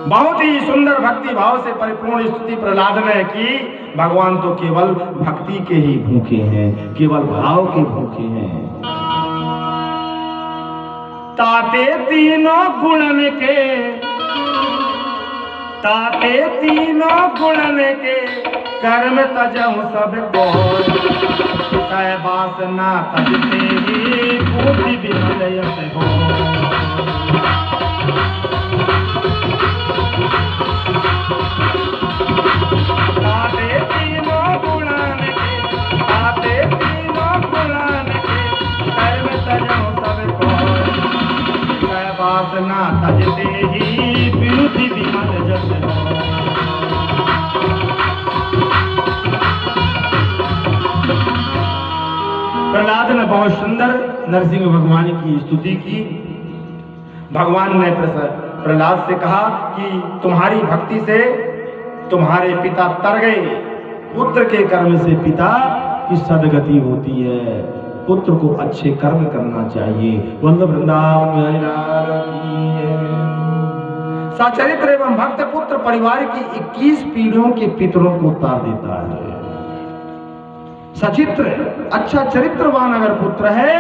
बहुत ही सुंदर भक्ति भाव से परिपूर्ण स्तुति प्रहलाद ने की। भगवान तो केवल भक्ति के ही भूखे हैं, केवल भाव के भूखे हैं। ताते तीनों गुणन के, ताते तीनों गुणन के कर्म तजहु सब को। वासना तजते ही बुद्धि विमलयत हो। ताते तीनों गुणन के, ताते तीनों गुणन के कर्म तजहु सब को। वासना तजते ही बुद्धि विमलयत हो। प्रहलाद ने बहुत सुंदर नरसिंह भगवान की स्तुति की। भगवान ने प्रहलाद से कहा कि तुम्हारी भक्ति से तुम्हारे पिता तर गए। पुत्र के कर्म से पिता की सदगति होती है। पुत्र को अच्छे कर्म करना चाहिए। वृंदावन सचरित्र एवं भक्त पुत्र परिवार की 21 पीढ़ियों के पितरों को तार देता है। सचित्र अच्छा चरित्रवान अगर पुत्र है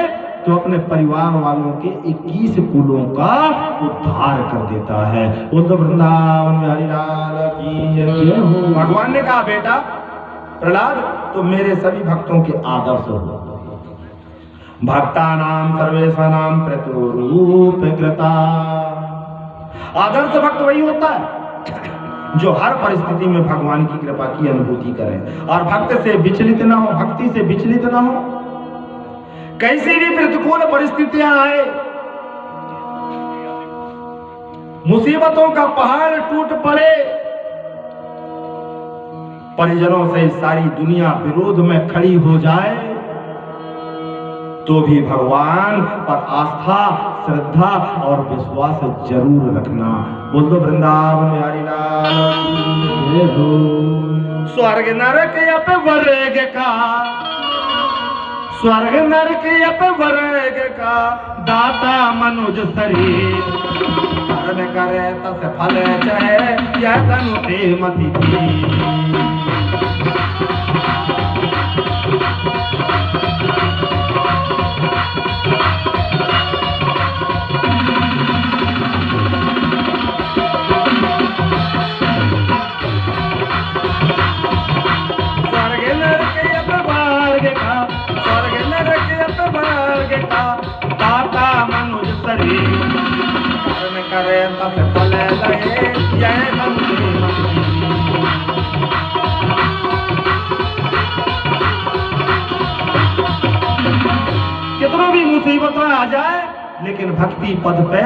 तो अपने परिवार वालों के 21 कुलों का उद्धार कर देता है। वृंदावन में हरिलाल की जय हो। भगवान ने कहा बेटा प्रहलाद तो मेरे सभी भक्तों के आदर्श हो। भक्तानाम सर्वेषाणाम प्रतिरूपकृता। आदर्श भक्त वही होता है जो हर परिस्थिति में भगवान की कृपा की अनुभूति करे और भक्त से विचलित ना हो, भक्ति से विचलित ना हो। कैसी भी प्रतिकूल परिस्थितियां आए, मुसीबतों का पहाड़ टूट पड़े, परिजनों से सारी दुनिया विरोध में खड़ी हो जाए, तो भी भगवान पर आस्था, श्रद्धा और विश्वास जरूर रखना। बोल दो वृंदावन में हरिलाल जय हो। स्वर्ग नरक अपवर्ग का, स्वर्ग नरक अपवर्ग का दाता मनुज शरीर। कर्म करे तस फल चाहे यह तनु ते मति थी। दाता मनुज शरीर। तस फल लहे यह बंदे कितनों भी मुसीबत आ जाए लेकिन भक्ति पद पे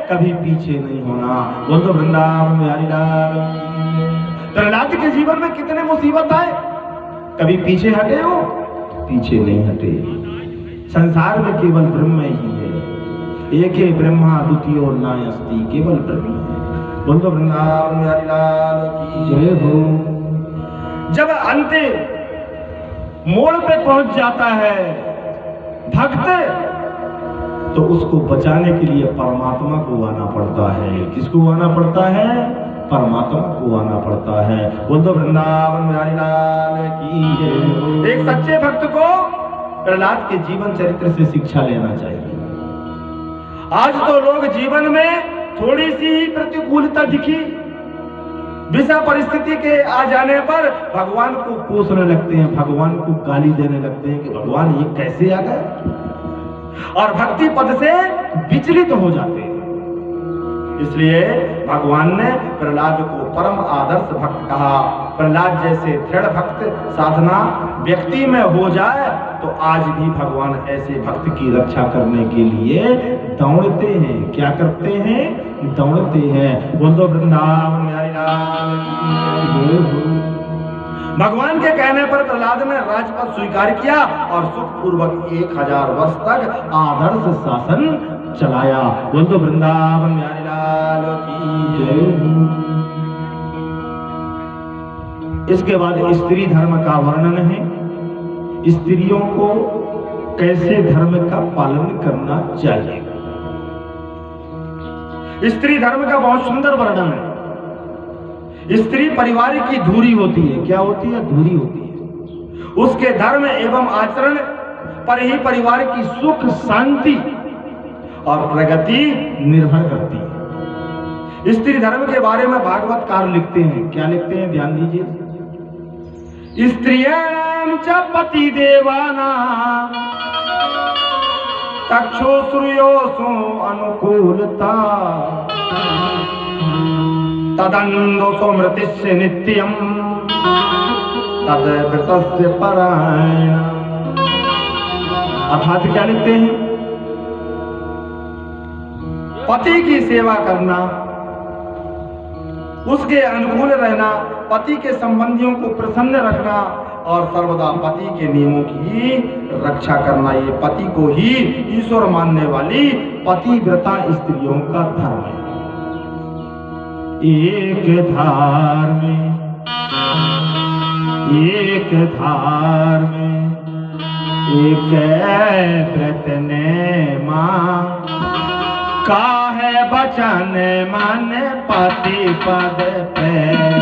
कभी पीछे नहीं होना। बोल दो वृंदावन बिहारी लाल। प्रहलाद के जीवन में कितने मुसीबत आए, कभी पीछे हटे हो? पीछे नहीं हटे। संसार में केवल ब्रह्म ही है, एक ही ब्रह्मा द्वितीय नास्ति, केवल ब्रह्म है। बोल दो वृंदावन बिहारी लाल की जय हो। जब अंतिम मोड़ पे पहुंच जाता है भक्त, तो उसको बचाने के लिए परमात्मा को आना पड़ता है। किसको आना पड़ता है? परमात्मा को आना पड़ता है। बोल दो वृंदावन बिहारी लाल की जय। एक सच्चे भक्त को प्रहलाद के जीवन चरित्र से शिक्षा लेना चाहिए। आज तो लोग जीवन में थोड़ी सी ही प्रतिकूलता दिखी, विषम परिस्थिति के आ जाने पर भगवान को कोसने लगते हैं, भगवान को गाली देने लगते हैं कि भगवान ये कैसे आ गए, और भक्ति पद से विचलित हो जाते हैं। इसलिए भगवान ने प्रहलाद को परम आदर्श भक्त कहा। प्रहलाद जैसे दृढ़ भक्त साधना व्यक्ति में हो जाए तो आज भी भगवान ऐसे भक्त की रक्षा करने के लिए दौड़ते हैं। क्या करते हैं? दौड़ते हैं। बोल दो वृंदावन बिहारी लाल की जय। भगवान के कहने पर प्रहलाद ने राजपद स्वीकार किया और सुखपूर्वक 1000 वर्ष तक आदर्श शासन चलाया। बोल दो वृंदावन बिहारी लाल की जय। इसके बाद स्त्री धर्म का वर्णन है। स्त्रियों को कैसे धर्म का पालन करना चाहिए। स्त्री धर्म का बहुत सुंदर वर्णन है। स्त्री परिवार की धुरी होती है। क्या होती है? धुरी होती है। उसके धर्म एवं आचरण पर ही परिवार की सुख शांति और प्रगति निर्भर करती है। स्त्री धर्म के बारे में भागवतकार लिखते हैं। क्या लिखते हैं? ध्यान दीजिए। स्त्रियाणां च पति देवानां तक्षो श्रूयोसु अनुकूलता तदन्धो मृतिस्य नित्यं तद्व्रतस्य परायण। अर्थात क्या लिखते हैं? पति की सेवा करना, उसके अनुकूल रहना, पति के संबंधियों को प्रसन्न रखना और सर्वदा पति के नियमों की रक्षा करना, ये पति को ही ईश्वर मानने वाली पतिव्रता स्त्रियों का धर्म है। एक धार में एक व्रत ने मां काहे बचन मन पति पद प्रेम।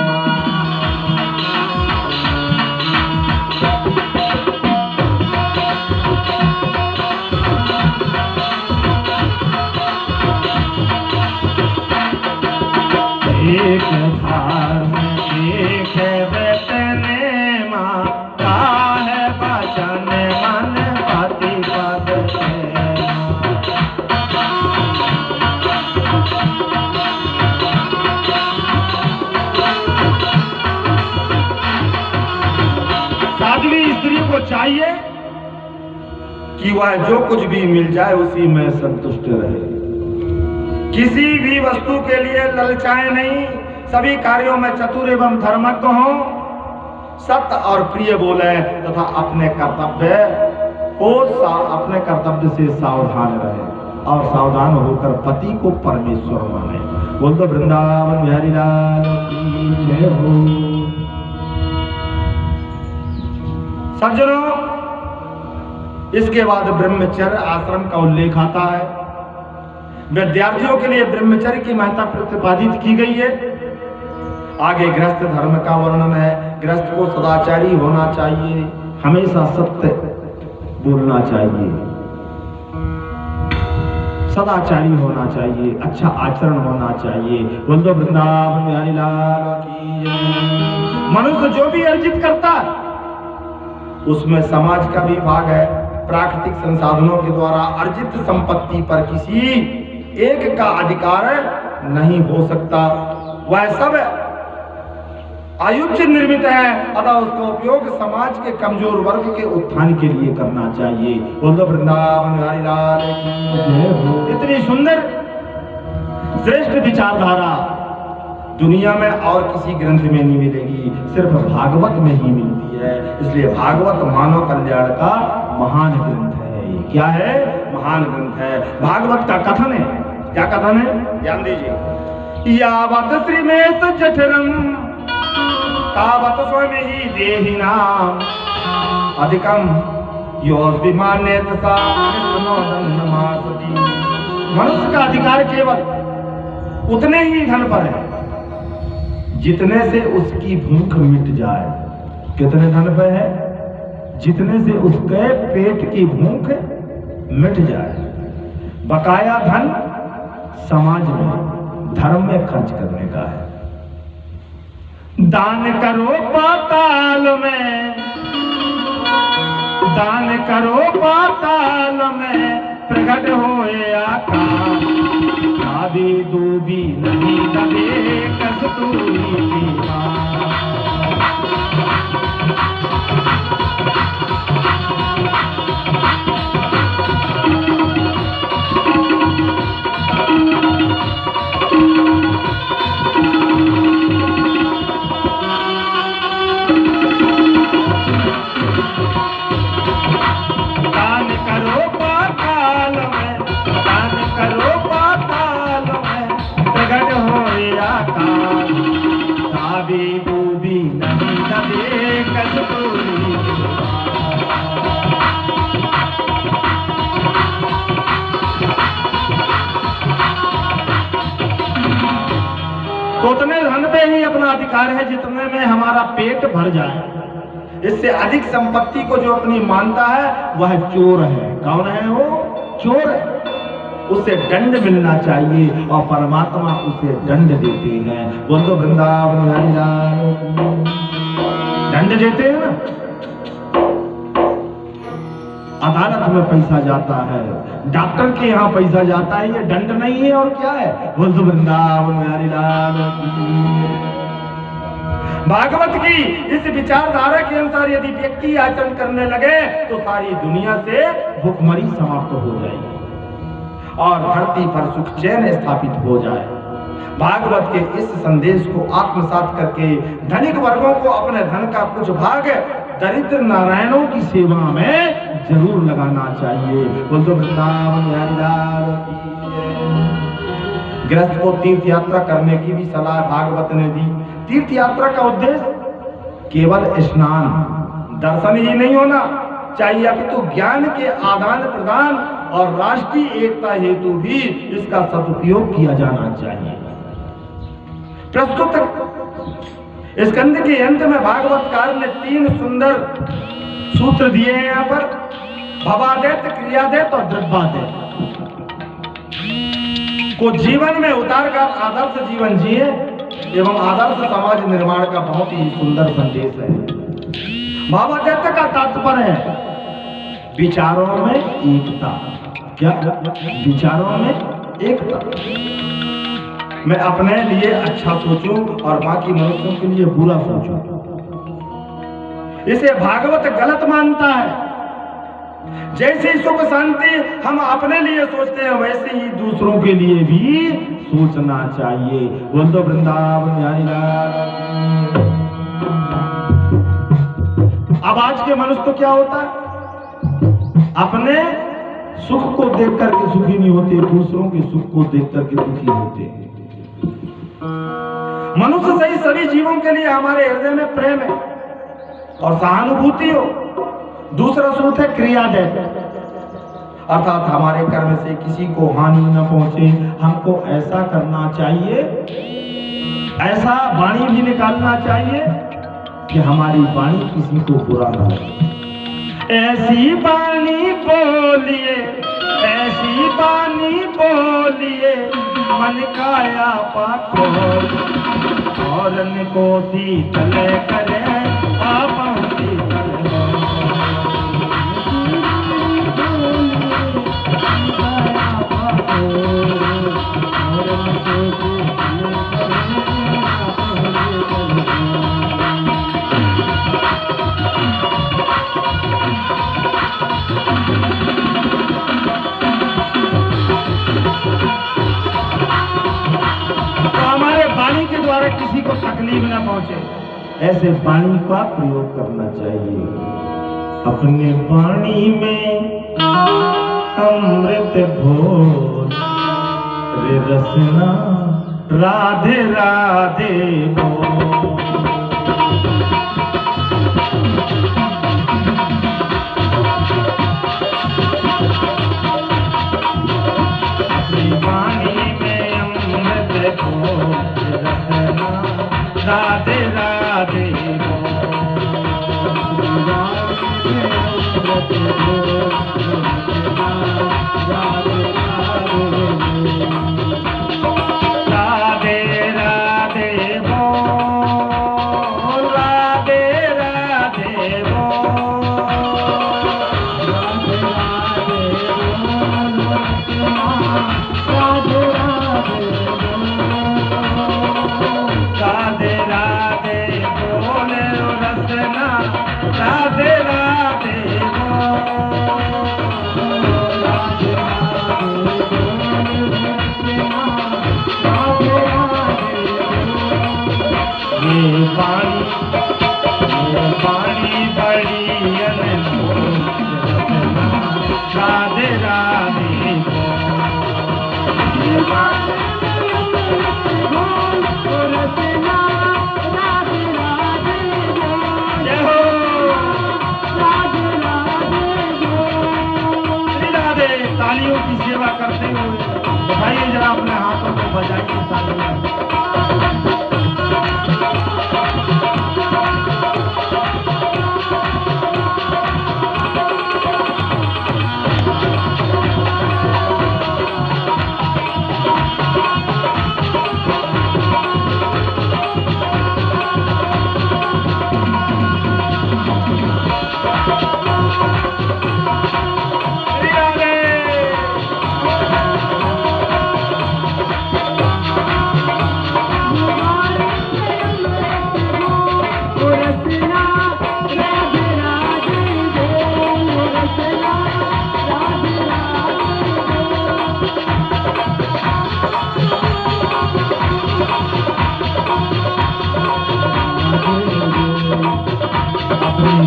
एक धार में एक व्रत ने मां काहे बचन मन पति पद प्रेम। साध्वी स्त्री को चाहिए कि वह जो कुछ भी मिल जाए उसी में संतुष्ट रहे, किसी भी वस्तु के लिए ललचाए नहीं, सभी कार्यों में चतुर एवं धर्मज्ञ हो, सत्य और प्रिय बोले तथा अपने कर्तव्य से सावधान रहे और सावधान होकर पति को परमेश्वर माने। बोल दो वृंदावन बिहारी लाल की जय हो। सज्जनों, इसके बाद ब्रह्मचर्य आश्रम का उल्लेख आता है। विद्यार्थियों के लिए ब्रह्मचर्य की महत्ता प्रतिपादित की गई है। आगे गृहस्थ धर्म का वर्णन है। गृहस्थ को सदाचारी होना चाहिए, हमेशा सत्य बोलना चाहिए, सदाचारी होना चाहिए, अच्छा आचरण होना चाहिए। बोल दो वृंदावन बिहारी लाल की जय। मनुष्य जो भी अर्जित करता है उसमें समाज का भी भाग है। प्राकृतिक संसाधनों के द्वारा अर्जित संपत्ति पर किसी एक का अधिकार नहीं हो सकता। वह सब आयुष निर्मित है, अतः उसका उपयोग समाज के कमजोर वर्ग के उत्थान के लिए करना चाहिए। बोलो वृंदावन हरि लाल की। इतनी सुंदर श्रेष्ठ विचारधारा दुनिया में और किसी ग्रंथ में नहीं मिलेगी, सिर्फ भागवत में ही मिलती है। इसलिए भागवत मानव कल्याण का महान ग्रंथ है। क्या है? महान ग्रंथ है। भागवत का कथन है। क्या कथन है? ध्यान दीजिए। यावत श्रीमेष जठरम तावत स्वयं ही देहिनाम अधिकम योऽभिमानेत सा कृष्णोदन्नमासति। मनुष्य का अधिकार केवल उतने ही धन पर है जितने से उसकी भूख मिट जाए। कितने धन पर है? जितने से उसके पेट की भूख मिट जाए। बकाया धन समाज में धर्म में खर्च करने का है। दान करो पाताल में, दान करो पाताल में प्रकट होए आकाश। आदि दूबी नहीं दबे कस्तूरी की उतने धन पे ही अपना अधिकार है जितने में हमारा पेट भर जाए। इससे अधिक संपत्ति को जो अपनी मानता है वह चोर है। कौन है वो? चोर है। उसे दंड मिलना चाहिए और परमात्मा उसे दंड देते हैं। बोलो वृंदावन हरि लाल। दंड देते हैं ना। अदालत में पैसा जाता है, डॉक्टर के यहाँ पैसा जाता है, ये दंड नहीं है और क्या है? बोलो वृंदावन हरि लाल। भागवत की इस विचारधारा के अनुसार यदि व्यक्ति आचरण करने लगे तो सारी दुनिया से भूखमरी समाप्त हो जाएगी और धरती पर सुख चैन स्थापित हो जाए। भागवत के इस संदेश को आत्मसात करके धनिक वर्गों को अपने धन का कुछ भाग दरिद्र नारायणों की सेवा में जरूर लगाना चाहिए। बोलो वृंदावन हरि लाल की। गृहस्थ को तीर्थ यात्रा करने की भी सलाह भागवत ने दी। तीर्थ यात्रा का उद्देश्य केवल स्नान दर्शन ही नहीं होना चाहिए, अपितु ज्ञान के आदान प्रदान और राष्ट्रीय एकता हेतु भी इसका सदुपयोग किया जाना चाहिए। प्रस्तुत स्कंद के अंत में भागवतकार ने 3 सुंदर सूत्र दिए हैं। यहाँ पर भवादेत, क्रियादेत और द्रव्यादेत को जीवन में उतारकर आदर्श जीवन जिए एवं आदर्श समाज निर्माण का बहुत ही सुंदर संदेश है। भावादेत का तात्पर्य है विचारों में एकता। क्या? विचारों में एकता। मैं अपने लिए अच्छा सोचूं और बाकी मनुष्यों के लिए बुरा सोचूं। इसे भागवत गलत मानता है। जैसे सुख शांति हम अपने लिए सोचते हैं वैसे ही दूसरों के लिए भी सोचना चाहिए। बोलो वृंदावन हरि लाल। अब आज के मनुष्य को क्या होता है? अपने सुख को देख करके सुखी नहीं होते, दूसरों के सुख को देख करके दुखी होते हैं। मनुष्य सही सभी जीवों के लिए हमारे हृदय में प्रेम है और सहानुभूति हो। दूसरा सूत्र है क्रियादेत, अर्थात हमारे कर्म से किसी को हानि न पहुंचे। हमको ऐसा करना चाहिए, ऐसा वाणी भी निकालना चाहिए कि हमारी वाणी किसी को बुरा न लगे। ऐसी वाणी बोलिए, ऐसी वाणी बोलिए मन काया पाको और को शीतल करे आप शीतल किसी को तकलीफ ना पहुंचे, ऐसे वाणी का प्रयोग करना चाहिए। अपने वाणी में अमृत घोर रे रसना राधे राधे बोल। अपनी वाणी में अमृत घोर राधे राधे पानी बड़ी राधे राधे तालियों की सेवा करते हुए बताइए जरा अपने हाथों को बजाइए तालियां।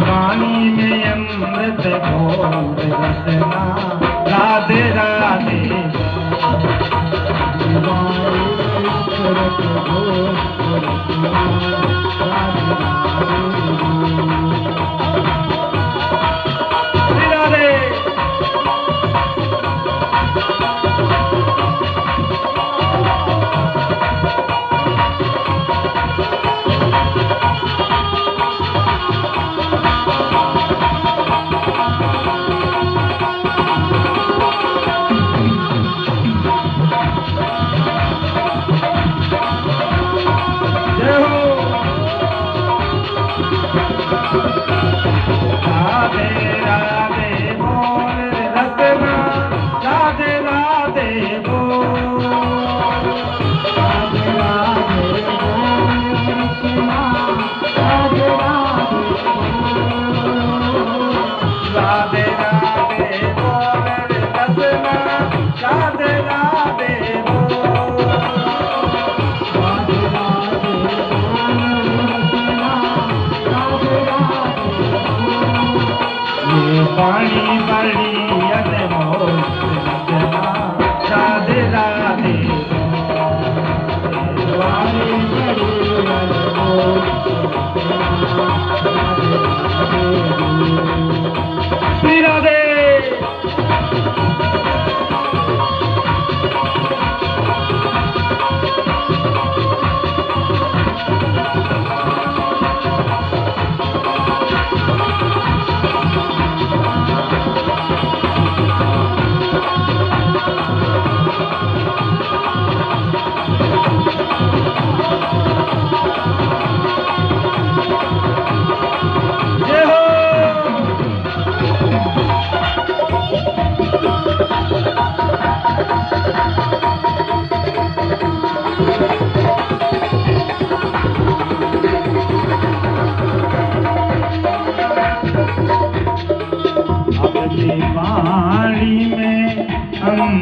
वाणी में अमृत घोर रसना राधे राधे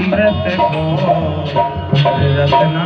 अमृत को रत्ना